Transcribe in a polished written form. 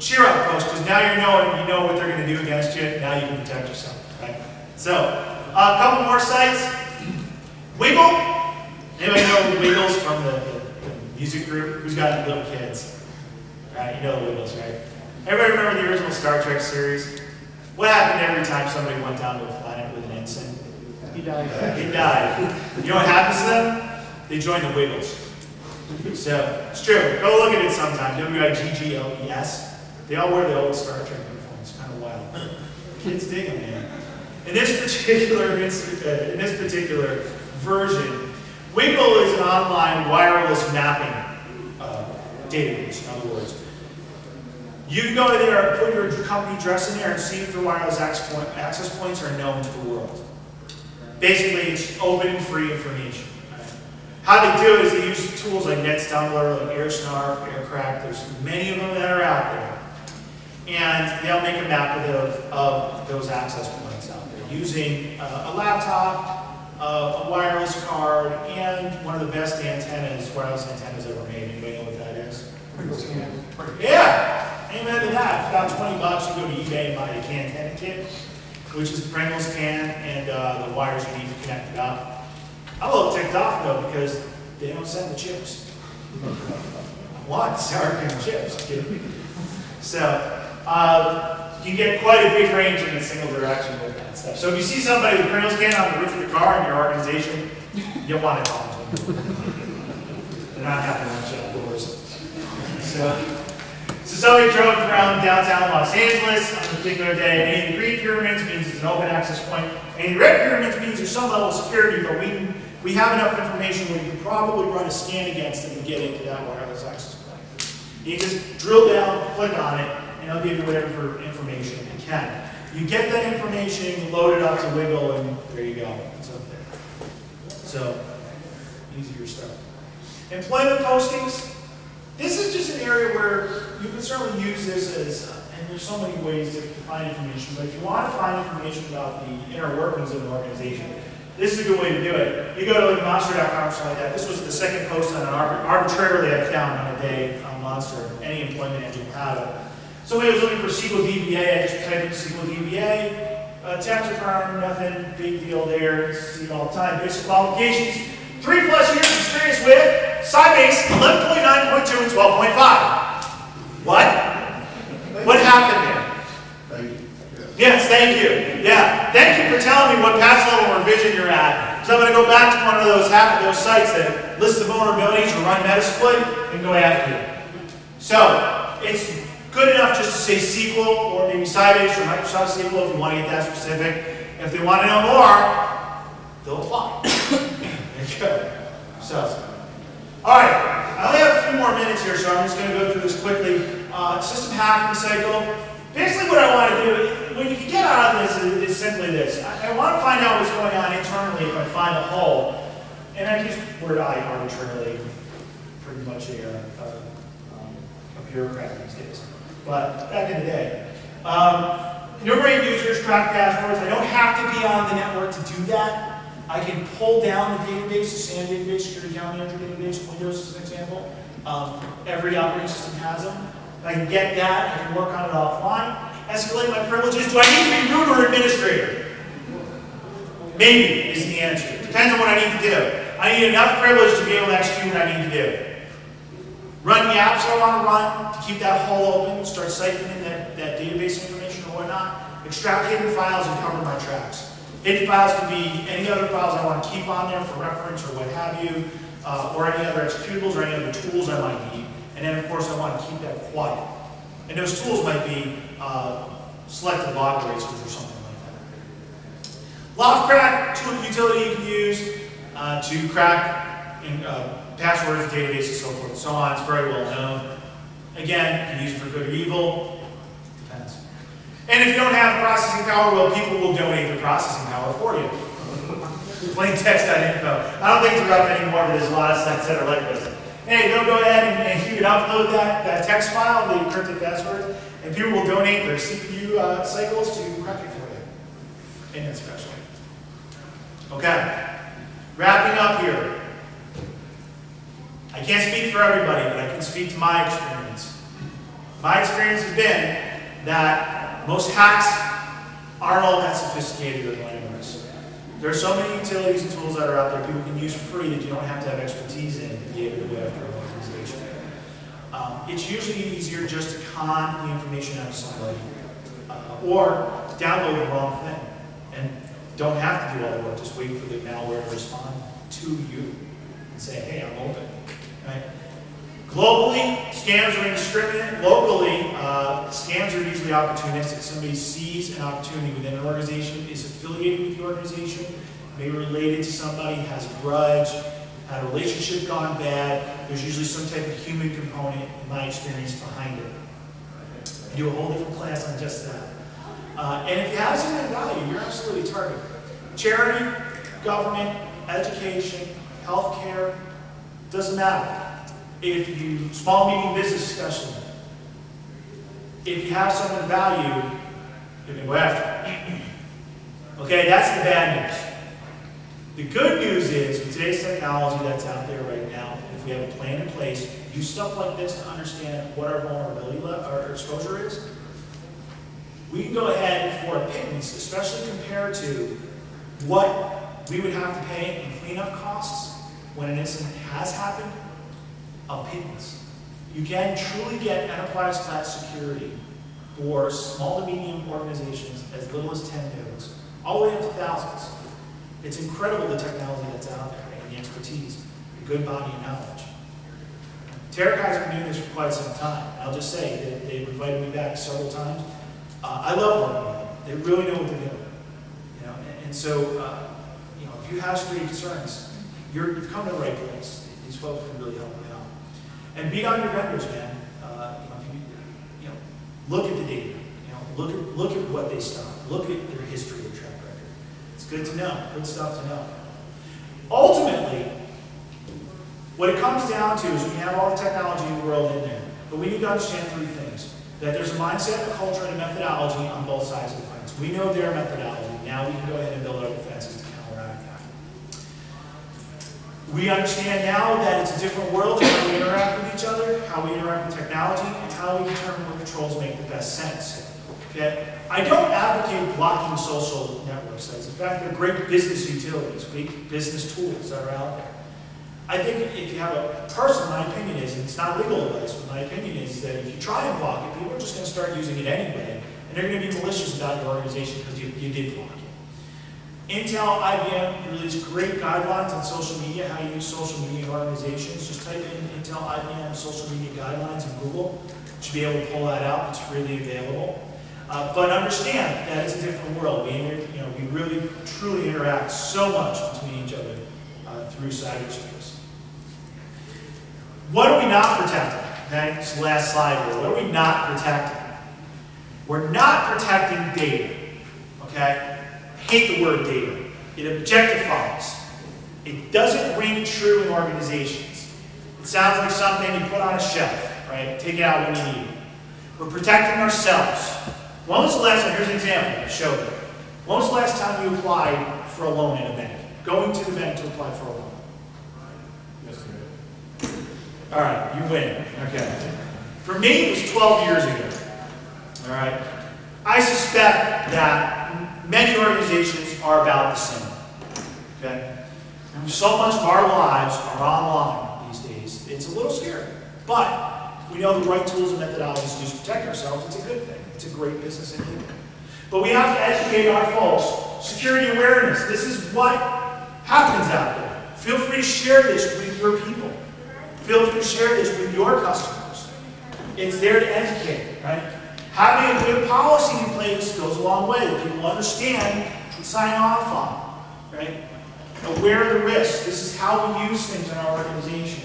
cheer up, folks, because now you know what they're going to do against you. Now you can protect yourself, right? So, a couple more sites. Wiggle. Anybody know Wiggles from the music group? Who's got little kids? Right, you know the Wiggles, right? Everybody remember the original Star Trek series? What happened every time somebody went down to a planet with an ensign? He died. He died. You know what happens to them? They join the Wiggles. So, it's true. Go look at it sometime. W-I-G-G-L-E-S. They all wear the old Star Trek uniform. It's kind of wild. Kids dig them, man. In this particular version, Wiggle is an online wireless mapping database, in other words. You can go in there and put your company address in there and see if your wireless access points are known to the world. Basically, it's open and free information. How they do it is they use tools like NetStumbler, like LophtCrack. There's many of them that are out there. And they'll make a map of those access points out there using a laptop, a wireless card, and one of the best wireless antennas ever made. Anybody know what that is? Yeah! Amen to that. For about $20, you go to eBay and buy a can antenna kit, which is a Pringles can and the wires you need to connect it up. I'm a little ticked off though because they don't send the chips. I want sour cream chips. So you can get quite a big range in a single direction with that stuff. So if you see somebody with a Pringles can on the roof of the car in your organization, you'll want to talk to them. They're not having lunch outdoors. So somebody drove around downtown Los Angeles on a particular day. Any of the green pyramids means it's an open access point. Any of the red pyramids means there's some level of security, but we have enough information where you can probably run a scan against it and get into that wireless access point. You just drill down, click on it, and it'll give you whatever information it can. You get that information, you load it up to Wiggle, and there you go. It's up there. So, easier stuff. Employment postings. This is just an area where you can certainly use this as, and there's so many ways to find information, but if you want to find information about the inner workings of an organization, this is a good way to do it. You go to like Monster.com or something like that. This was the second post on an arbitrarily I found on a day on Monster. Any employment engine will have it. Somebody was looking for SQL DBA. I just typed in SQL DBA. Temps are perm, nothing big deal there. See it all the time. Basic qualifications. 3+ years experience with Sybase 11.9.2 and 12.5. What? What happened there? Thank you. Yes, thank you. Yeah, thank you for telling me what patch level revision you're at. So I'm going to go back to one of those sites that lists the vulnerabilities or run Metasploit and go after you. So it's good enough just to say SQL or maybe Sybase or Microsoft SQL if you want to get that specific. If they want to know more, they'll apply. There you go. So, all right. I only have a few more minutes here, so I'm just going to go through this quickly. System hacking cycle. Basically what I want to do, what you can get out of this is simply this. I want to find out what's going on internally if I find a hole. And I use word I arbitrarily, pretty much a bureaucrat these days. But back in the day. Enumerate users, crack dashboards. I don't have to be on the network to do that. I can pull down the database, the SAM database, Security Account Manager database, Windows as an example. Every operating system has them. I can get that, I can work on it offline. Escalate my privileges. Do I need to be root or administrator? Maybe is the answer. Depends on what I need to do. I need enough privilege to be able to execute what I need to do. Run the apps I want to run to keep that hole open, start siphoning that database information or whatnot. Extract hidden files and cover my tracks. Hidden files can be any other files I want to keep on there for reference or what have you, or any other executables or any other tools I might need. And then, of course, I want to keep that quiet. And those tools might be selected log erasers or something like that. LophtCrack, tool utility you can use to crack passwords, databases, so forth and so on. It's very well known. Again, you can use it for good or evil. Depends. And if you don't have processing power, well, people will donate their processing power for you. Plain-Text.info. I don't think they're up anymore, but there's a lot of sites that are like this. Hey, they'll go ahead and you can upload that text file, the encrypted password, and people will donate their CPU cycles to crack it for you. Ain't that special? Okay. Wrapping up here. I can't speak for everybody, but I can speak to my experience. My experience has been that most hacks aren't all that sophisticated or glamorous. There are so many utilities and tools that are out there people can use for free that you don't have to have expertise in to be able to go after an organization. It's usually easier just to con the information out of somebody or download the wrong thing and don't have to do all the work. Just wait for the malware to respond to you and say, hey, I'm open. Right? Globally, scams are indiscriminate. Locally, scams are usually opportunistic. Somebody sees an opportunity within an organization, is affiliated with the organization, maybe related to somebody, has a grudge, had a relationship gone bad. There's usually some type of human component, in my experience, behind it. I do a whole different class on just that. And if you have something of value, you're absolutely a target. Charity, government, education, healthcare, doesn't matter. If you, small, medium business especially, if you have something of value, you can go after it. Okay, that's the bad news. The good news is, with today's technology that's out there right now, if we have a plan in place, use stuff like this to understand what our vulnerability or exposure is, we can go ahead for a pittance, especially compared to what we would have to pay in cleanup costs when an incident has happened, a pittance. You can truly get enterprise class security for small to medium organizations as little as 10 nodes, all the way up to thousands. It's incredible the technology that's out there and the expertise, the good body of knowledge. Terracai has been doing this for quite some time. I'll just say that they've invited me back several times. I love working with them. They really know what they're doing. You know, and so, you know, if you have security concerns, you've come to the right place. These folks can really help you out. And beat on your vendors, man. You know, look at the data. You know, look at what they stock. Look at their history, their track record. It's good to know. Good stuff to know. Ultimately, what it comes down to is we have all the technology in the world in there, but we need to understand three things. That there's a mindset, a culture, and a methodology on both sides of the fence. We know their methodology. Now we can go ahead and build our defenses to counteract that. We understand now that it's a different world, how we interact with each other, how we interact with technology, and how we determine what controls make the best sense. Okay? I don't advocate blocking social network sites. In fact, they're great business utilities, great business tools that are out there. I think if you have a person, my opinion is, and it's not legal advice, but my opinion is that if you try and block it, people are just going to start using it anyway, and they're going to be malicious about your organization because you did block it. Intel, IBM released great guidelines on social media, how you use social media in organizations. Just type in Intel, IBM, social media guidelines in Google. You should be able to pull that out. It's freely available. But understand that it's a different world. We really, truly interact so much between each other through cyberspace. What are we not protecting? Okay, this is the last slide here. What are we not protecting? We're not protecting data. Okay? I hate the word data. It objectifies. It doesn't ring true in organizations. It sounds like something you put on a shelf, right? Take it out when you need it. We're protecting ourselves. When was the last time? Here's an example. I'll show you. When was the last time you applied for a loan in a bank? Going to the bank to apply for a loan. All right, you win. Okay. For me, it was 12 years ago. All right. I suspect that many organizations are about the same. Okay. And so much of our lives are online these days. It's a little scary. But if we know the right tools and methodologies to use to protect ourselves, it's a good thing. It's a great business idea. But we have to educate our folks. Security awareness. This is what happens out there. Feel free to share this with your people. Feel free to share this with your customers. It's there to educate, right? Having a good policy in place goes a long way. People understand and sign off on, right? Aware of the risks. This is how we use things in our organization.